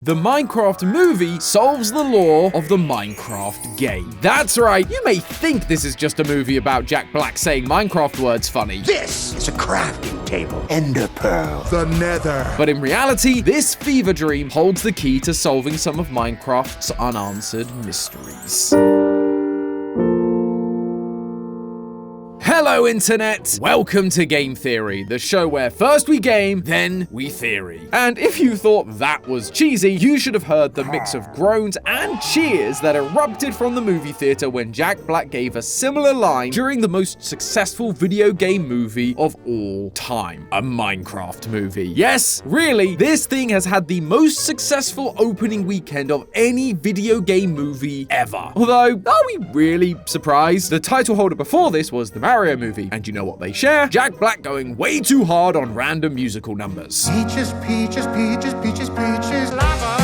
The Minecraft movie solves the lore of the Minecraft game. That's right, you may think this is just a movie about Jack Black saying Minecraft words funny. This is a crafting table. Ender pearl. The nether. But in reality, this fever dream holds the key to solving some of Minecraft's unanswered mysteries. Hello, Internet! Welcome to Game Theory, the show where first we game, then we theory. And if you thought that was cheesy, you should have heard the mix of groans and cheers that erupted from the movie theater when Jack Black gave a similar line during the most successful video game movie of all time, a Minecraft movie. Yes, really, this thing has had the most successful opening weekend of any video game movie ever. Although, are we really surprised? The title holder before this was the Mario movie, and you know what they share? Jack Black going way too hard on random musical numbers. Peaches, peaches, peaches, peaches, peaches, lava.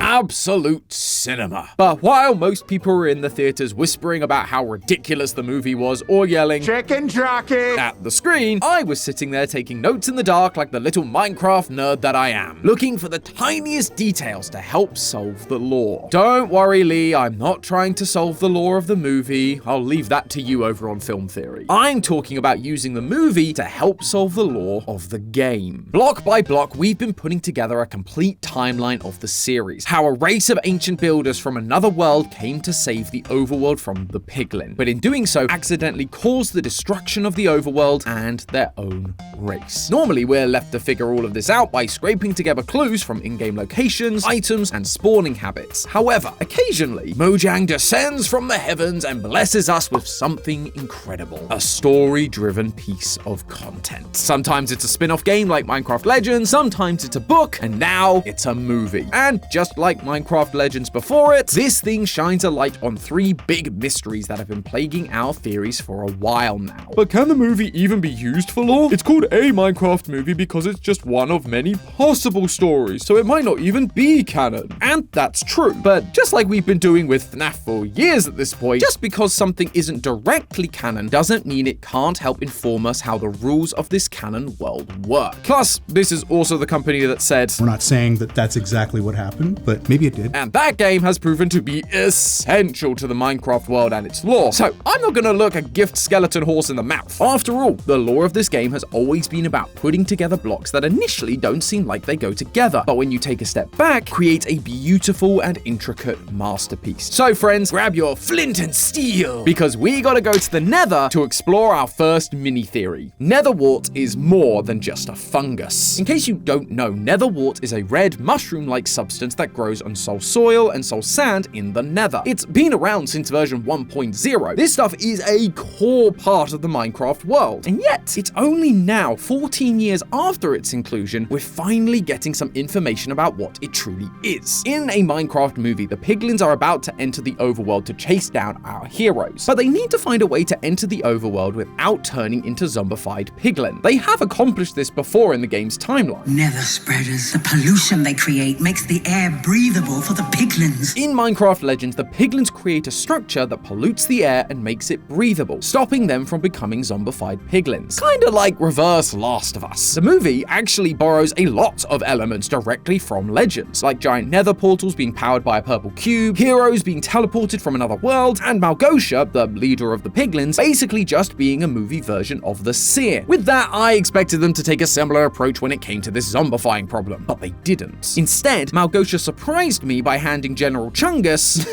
Absolute cinema. But while most people were in the theaters whispering about how ridiculous the movie was or yelling Chicken jockey at the screen, I was sitting there taking notes in the dark like the little Minecraft nerd that I am, looking for the tiniest details to help solve the lore. Don't worry, Lee, I'm not trying to solve the lore of the movie. I'll leave that to you over on Film Theory. I'm talking about using the movie to help solve the lore of the game. Block by block, we've been putting together a complete timeline of the series. How a race of ancient builders from another world came to save the overworld from the piglin, but in doing so accidentally caused the destruction of the overworld and their own race. Normally we're left to figure all of this out by scraping together clues from in-game locations, items, and spawning habits. However, occasionally Mojang descends from the heavens and blesses us with something incredible, a story-driven piece of content. Sometimes it's a spin-off game like Minecraft Legends, sometimes it's a book, and now it's a movie. And just like Minecraft Legends before it, this thing shines a light on three big mysteries that have been plaguing our theories for a while now. But can the movie even be used for lore? It's called a Minecraft movie because it's just one of many possible stories, so it might not even be canon. And that's true. But just like we've been doing with FNAF for years at this point, just because something isn't directly canon doesn't mean it can't help inform us how the rules of this canon world work. Plus, this is also the company that said, "We're not saying that that's exactly what happened, but maybe it did." And that game has proven to be essential to the Minecraft world and its lore. So I'm not gonna look a gift skeleton horse in the mouth. After all, the lore of this game has always been about putting together blocks that initially don't seem like they go together, but when you take a step back, create a beautiful and intricate masterpiece. So friends, grab your flint and steel, because we gotta go to the Nether to explore our first mini theory. Netherwort is more than just a fungus. In case you don't know, Netherwort is a red mushroom-like substance that grows on soul soil and soul sand in the Nether. It's been around since version 1.0. This stuff is a core part of the Minecraft world, and yet it's only now, 14 years after its inclusion, we're finally getting some information about what it truly is. In a Minecraft movie, the piglins are about to enter the overworld to chase down our heroes, but they need to find a way to enter the overworld without turning into zombified piglin. They have accomplished this before in the game's timeline. Nether spreaders, the pollution they create makes the air breathable for the piglins. In Minecraft Legends, the piglins create a structure that pollutes the air and makes it breathable, stopping them from becoming zombified piglins. Kinda like reverse Last of Us. The movie actually borrows a lot of elements directly from Legends, like giant nether portals being powered by a purple cube, heroes being teleported from another world, and Malgosha, the leader of the piglins, basically just being a movie version of the Seer. With that, I expected them to take a similar approach when it came to this zombifying problem, but they didn't. Instead, Malgosha surprised me by handing General Chungus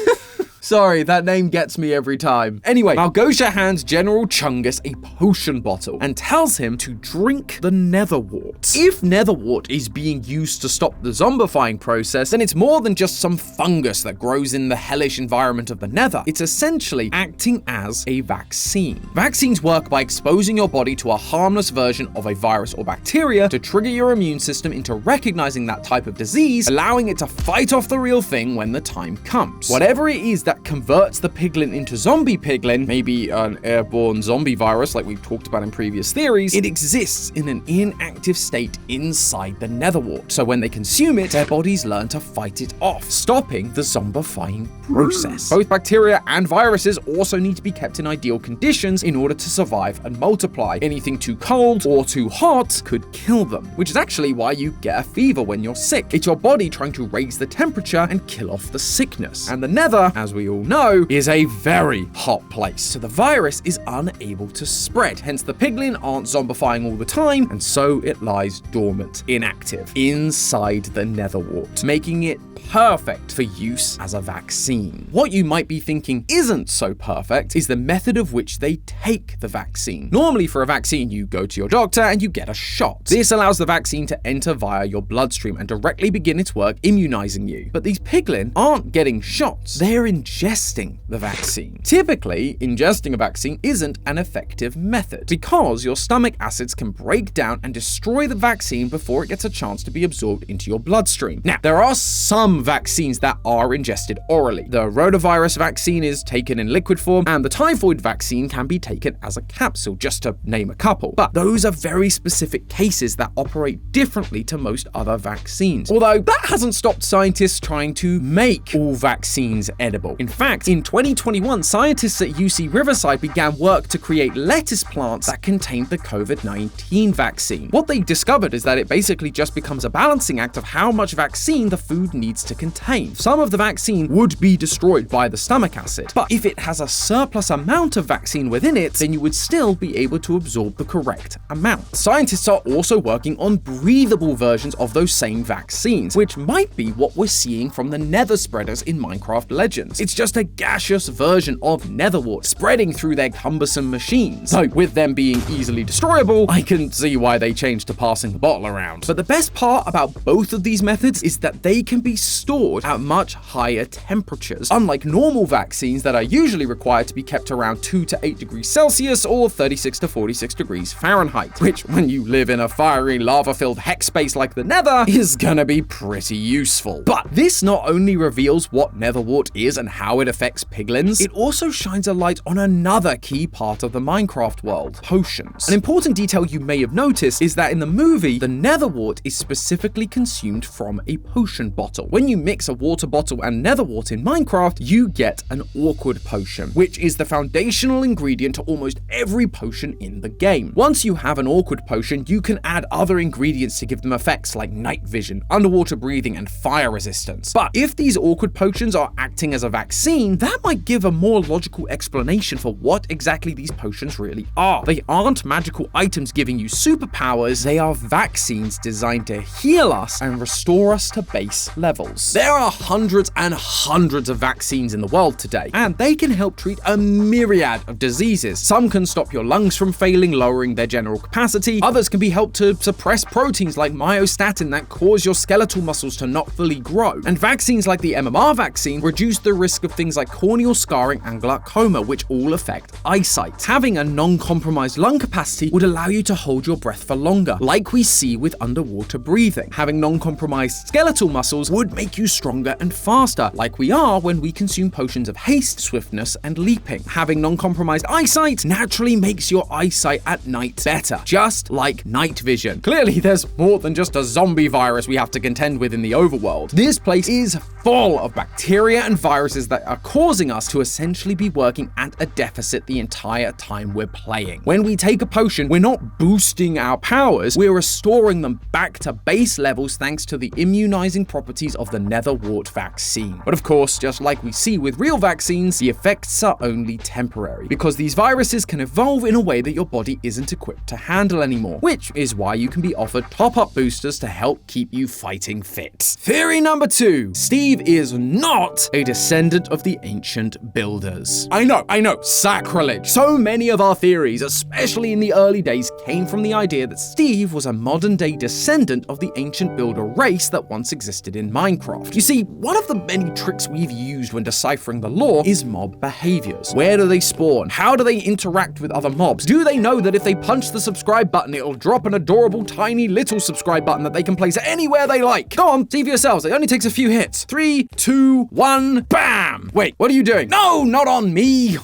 Sorry, that name gets me every time. Anyway, Malgosha hands General Chungus a potion bottle and tells him to drink the Netherwort. If Netherwort is being used to stop the zombifying process, then it's more than just some fungus that grows in the hellish environment of the Nether. It's essentially acting as a vaccine. Vaccines work by exposing your body to a harmless version of a virus or bacteria to trigger your immune system into recognizing that type of disease, allowing it to fight off the real thing when the time comes. Whatever it is that converts the piglin into zombie piglin, maybe an airborne zombie virus like we've talked about in previous theories, it exists in an inactive state inside the netherwart. So when they consume it, their bodies learn to fight it off, stopping the zombifying process. Both bacteria and viruses also need to be kept in ideal conditions in order to survive and multiply. Anything too cold or too hot could kill them, which is actually why you get a fever when you're sick. It's your body trying to raise the temperature and kill off the sickness. And the nether, as we all know, is a very hot place, so the virus is unable to spread. Hence the piglin aren't zombifying all the time, and so it lies dormant, inactive, inside the netherwart, making it perfect for use as a vaccine. What you might be thinking isn't so perfect is the method of which they take the vaccine. Normally for a vaccine, you go to your doctor and you get a shot. This allows the vaccine to enter via your bloodstream and directly begin its work immunizing you. But these piglin aren't getting shots, they're ingesting the vaccine. Typically, ingesting a vaccine isn't an effective method because your stomach acids can break down and destroy the vaccine before it gets a chance to be absorbed into your bloodstream. Now, there are some vaccines that are ingested orally. The rotavirus vaccine is taken in liquid form, and the typhoid vaccine can be taken as a capsule, just to name a couple. But those are very specific cases that operate differently to most other vaccines. Although that hasn't stopped scientists trying to make all vaccines edible. In fact, in 2021, scientists at UC Riverside began work to create lettuce plants that contained the COVID-19 vaccine. What they discovered is that it basically just becomes a balancing act of how much vaccine the food needs to contain. Some of the vaccine would be destroyed by the stomach acid, but if it has a surplus amount of vaccine within it, then you would still be able to absorb the correct amount. Scientists are also working on breathable versions of those same vaccines, which might be what we're seeing from the nether spreaders in Minecraft Legends. It's just a gaseous version of netherwart spreading through their cumbersome machines. So with them being easily destroyable, I can see why they changed to passing the bottle around. But the best part about both of these methods is that they can be stored at much higher temperatures, unlike normal vaccines that are usually required to be kept around 2 to 8 degrees Celsius or 36 to 46 degrees Fahrenheit, which when you live in a fiery lava-filled hex space like the nether is gonna be pretty useful. But this not only reveals what netherwart is and how it affects piglins, it also shines a light on another key part of the Minecraft world: potions. An important detail you may have noticed is that in the movie, the netherwart is specifically consumed from a potion bottle. When you mix a water bottle and netherwart in Minecraft, you get an awkward potion, which is the foundational ingredient to almost every potion in the game. Once you have an awkward potion, you can add other ingredients to give them effects like night vision, underwater breathing, and fire resistance. But if these awkward potions are acting as a vaccine, that might give a more logical explanation for what exactly these potions really are. They aren't magical items giving you superpowers, they are vaccines designed to heal us and restore us to base levels. There are hundreds and hundreds of vaccines in the world today, and they can help treat a myriad of diseases. Some can stop your lungs from failing, lowering their general capacity. Others can be helped to suppress proteins like myostatin that cause your skeletal muscles to not fully grow. And vaccines like the MMR vaccine reduce the risk of things like corneal scarring and glaucoma, which all affect eyesight. Having a non-compromised lung capacity would allow you to hold your breath for longer, like we see with underwater breathing. Having non-compromised skeletal muscles would make you stronger and faster, like we are when we consume potions of haste, swiftness, and leaping. Having non-compromised eyesight naturally makes your eyesight at night better, just like night vision. Clearly, there's more than just a zombie virus we have to contend with in the overworld. This place is full of bacteria and viruses that are causing us to essentially be working at a deficit the entire time we're playing. When we take a potion, we're not boosting our powers, we're restoring them back to base levels thanks to the immunizing properties of the netherwart vaccine. But of course, just like we see with real vaccines, the effects are only temporary, because these viruses can evolve in a way that your body isn't equipped to handle anymore, which is why you can be offered top-up boosters to help keep you fighting fit. Theory number 2. Steve is not a descendant of the ancient builders. I know, sacrilege. So many of our theories, especially in the early days, came from the idea that Steve was a modern-day descendant of the ancient builder race that once existed in Minecraft. You see, one of the many tricks we've used when deciphering the lore is mob behaviors. Where do they spawn? How do they interact with other mobs? Do they know that if they punch the subscribe button, it'll drop an adorable tiny little subscribe button that they can place anywhere they like? Go on, see for yourselves. It only takes a few hits. 3, 2, 1, bam! Bam! Wait, what are you doing? No, not on me!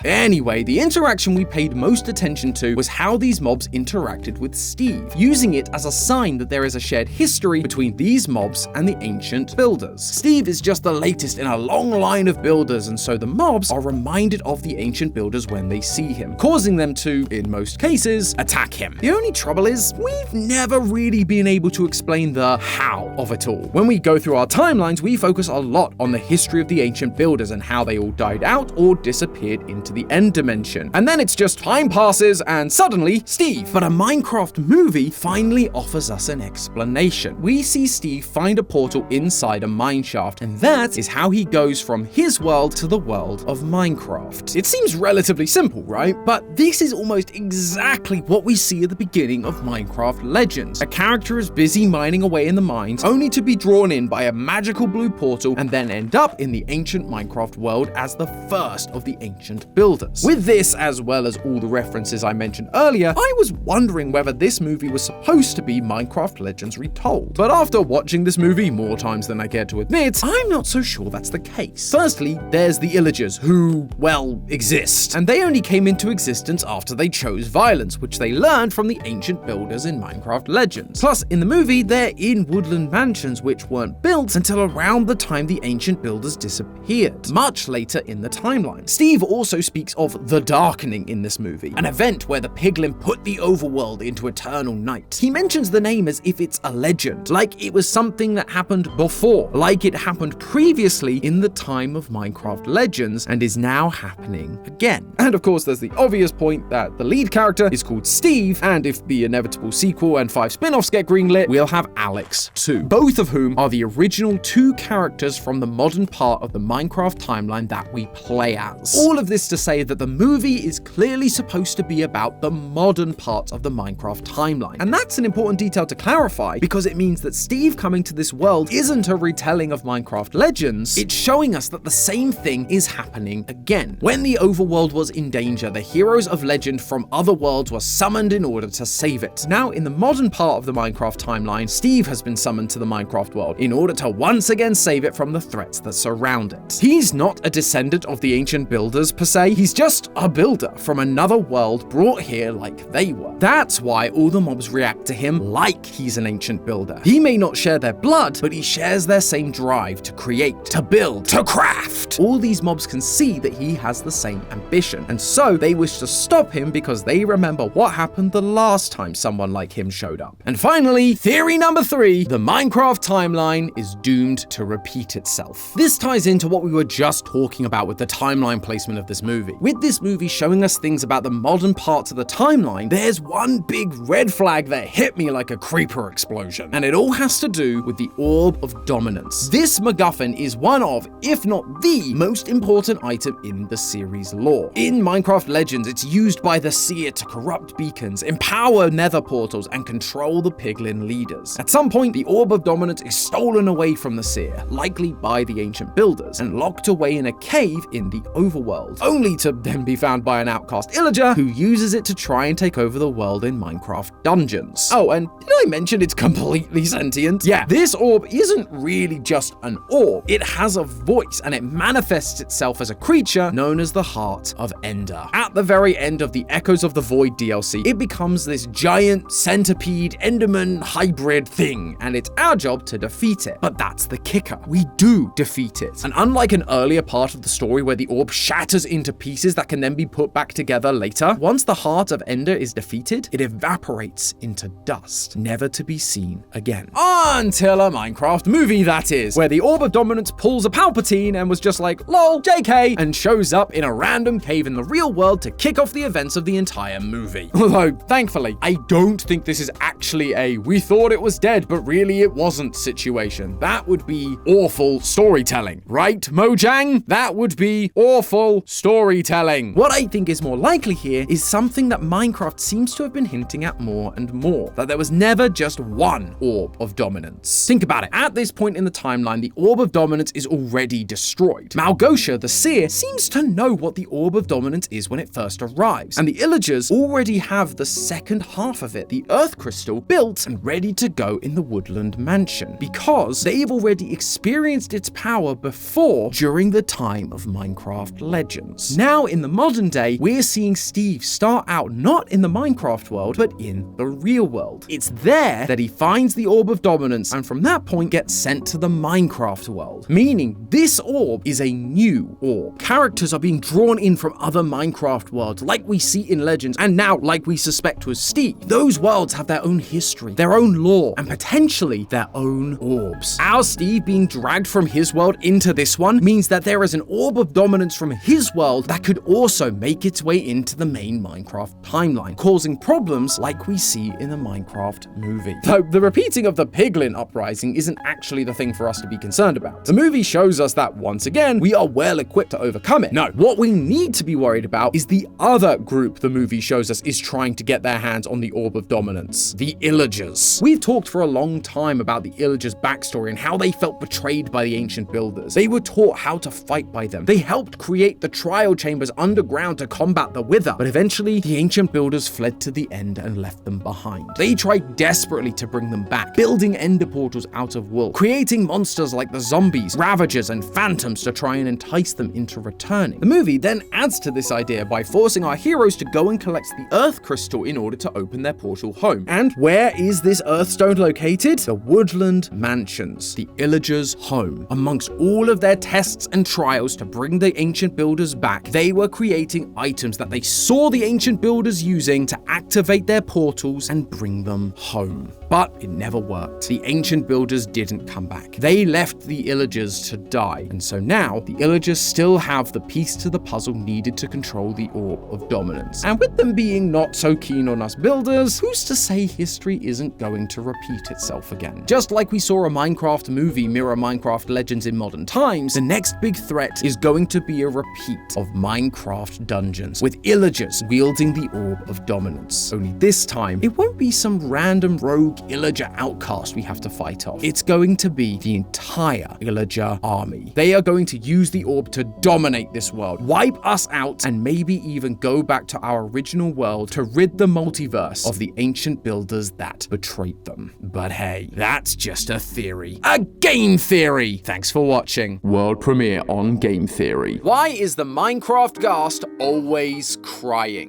Anyway, the interaction we paid most attention to was how these mobs interacted with Steve, using it as a sign that there is a shared history between these mobs and the ancient builders. Steve is just the latest in a long line of builders, and so the mobs are reminded of the ancient builders when they see him, causing them to, in most cases, attack him. The only trouble is, we've never really been able to explain the how of it all. When we go through our timelines, we focus a lot on the history of the ancient builders and how they all died out or disappeared into the end dimension. And then it's just time passes and suddenly Steve. But a Minecraft movie finally offers us an explanation. We see Steve find a portal inside a mineshaft, and that is how he goes from his world to the world of Minecraft. It seems relatively simple, right? But this is almost exactly what we see at the beginning of Minecraft Legends. A character is busy mining away in the mines, only to be drawn in by a magical blue portal and then end up in the ancient Minecraft world as the first of the ancient builders. With this, as well as all the references I mentioned earlier, I was wondering whether this movie was supposed to be Minecraft Legends retold. But after watching this movie more times than I care to admit, I'm not so sure that's the case. Firstly, there's the Illagers, who, well, exist. And they only came into existence after they chose violence, which they learned from the ancient builders in Minecraft Legends. Plus, in the movie, they're in woodland mansions which weren't built until around the time the ancient builders disappeared, much later in the timeline. Steve also speaks of the Darkening in this movie, an event where the piglin put the overworld into eternal night. He mentions the name as if it's a legend, like it was something that happened before, like it happened previously in the time of Minecraft Legends and is now happening again. And of course, there's the obvious point that the lead character is called Steve, and if the inevitable sequel and 5 spin-offs get greenlit, we'll have Alex too, both of whom are the original 2 characters from the modern part of the Minecraft timeline that we play as. All of this to say that the movie is clearly supposed to be about the modern part of the Minecraft timeline. And that's an important detail to clarify, because it means that Steve coming to this world isn't a retelling of Minecraft Legends, it's showing us that the same thing is happening again. When the overworld was in danger, the heroes of legend from other worlds were summoned in order to save it. Now, in the modern part of the Minecraft timeline, Steve has been summoned to the Minecraft world in order to once again save it from the threats that surround it. He's not a descendant of the ancient builders per se, he's just a builder from another world brought here like they were. That's why all the mobs react to him like he's an ancient builder. He may not share their blood, but he shares their same drive to create, to build, to craft. All these mobs can see that he has the same ambition, and so they wish to stop him because they remember what happened the last time someone like him showed up. And finally, theory number 3, the Minecraft timeline is doomed to repeat itself. This ties into what we were just talking about with the timeline placement of this movie. With this movie showing us things about the modern parts of the timeline, there's one big red flag that hit me like a creeper explosion, and it all has to do with the Orb of Dominance. This MacGuffin is one of, if not the, most important item in the series lore. In Minecraft Legends, it's used by the Seer to corrupt beacons, empower nether portals, and control the piglin leaders. At some point, the Orb of Dominance is stolen away from the Seer, likely by the ancient builders, and locked away in a cave in the overworld, only to then be found by an outcast illager who uses it to try and take over the world in Minecraft dungeons. Oh, and did I mention it's completely sentient? Yeah, this orb isn't really just an orb. It has a voice, and it manifests itself as a creature known as the Heart of Ender. At the very end of the Echoes of the Void DLC, it becomes this giant centipede Enderman hybrid thing, and it's our job to defeat it. But that's the kicker. We do defeat it. And unlike an earlier part of the story where the orb shatters into pieces that can then be put back together later, once the Heart of Ender is defeated, it evaporates into dust, never to be seen again. Until a Minecraft movie, that is, where the Orb of Dominance pulls a Palpatine and was just like, lol, JK, and shows up in a random cave in the real world to kick off the events of the entire movie. Although, thankfully, I don't think this is actually a we thought it was dead, but really it wasn't situation. That would be awful storytelling, right, Mojang? That would be awful storytelling. storytelling. What I think is more likely here is something that Minecraft seems to have been hinting at more and more, that there was never just one orb of dominance. Think about it. At this point in the timeline, the orb of dominance is already destroyed. Malgosha, the seer, seems to know what the orb of dominance is when it first arrives, and the Illagers already have the second half of it, the Earth Crystal, built and ready to go in the Woodland Mansion, because they've already experienced its power before during the time of Minecraft Legends. Now, in the modern day, we're seeing Steve start out not in the Minecraft world, but in the real world. It's there that he finds the Orb of Dominance, and from that point gets sent to the Minecraft world, meaning this orb is a new orb. Characters are being drawn in from other Minecraft worlds, like we see in Legends, and now like we suspect was Steve. Those worlds have their own history, their own lore, and potentially their own orbs. Our Steve being dragged from his world into this one means that there is an Orb of Dominance from his world that could also make its way into the main Minecraft timeline, causing problems like we see in the Minecraft movie. Though the repeating of the Piglin uprising isn't actually the thing for us to be concerned about. The movie shows us that once again, we are well equipped to overcome it. No, what we need to be worried about is the other group the movie shows us is trying to get their hands on the Orb of Dominance, the Illagers. We've talked for a long time about the Illagers' backstory and how they felt betrayed by the ancient builders. They were taught how to fight by them. They helped create the trial chambers underground to combat the Wither, but eventually the ancient builders fled to the end and left them behind. They tried desperately to bring them back, building ender portals out of wool, creating monsters like the zombies, ravagers, and phantoms to try and entice them into returning. The movie then adds to this idea by forcing our heroes to go and collect the Earth Crystal in order to open their portal home. And where is this Earthstone located? The Woodland Mansions, the Illagers' home. Amongst all of their tests and trials to bring the ancient builders back, they were creating items that they saw the ancient builders using to activate their portals and bring them home. But it never worked. The ancient builders didn't come back. They left the Illagers to die. And so now, the Illagers still have the piece to the puzzle needed to control the Orb of Dominance. And with them being not so keen on us builders, who's to say history isn't going to repeat itself again? Just like we saw a Minecraft movie mirror Minecraft Legends in modern times, the next big threat is going to be a repeat of Minecraft dungeons, with Illagers wielding the Orb of Dominance. Only this time, it won't be some random rogue Illager outcast we have to fight off. It's going to be the entire Illager army. They are going to use the orb to dominate this world, wipe us out, and maybe even go back to our original world to rid the multiverse of the ancient builders that betrayed them. But hey, that's just a theory. A game theory! Thanks for watching. World premiere on Game Theory. Why is the Minecraft ghast always crying?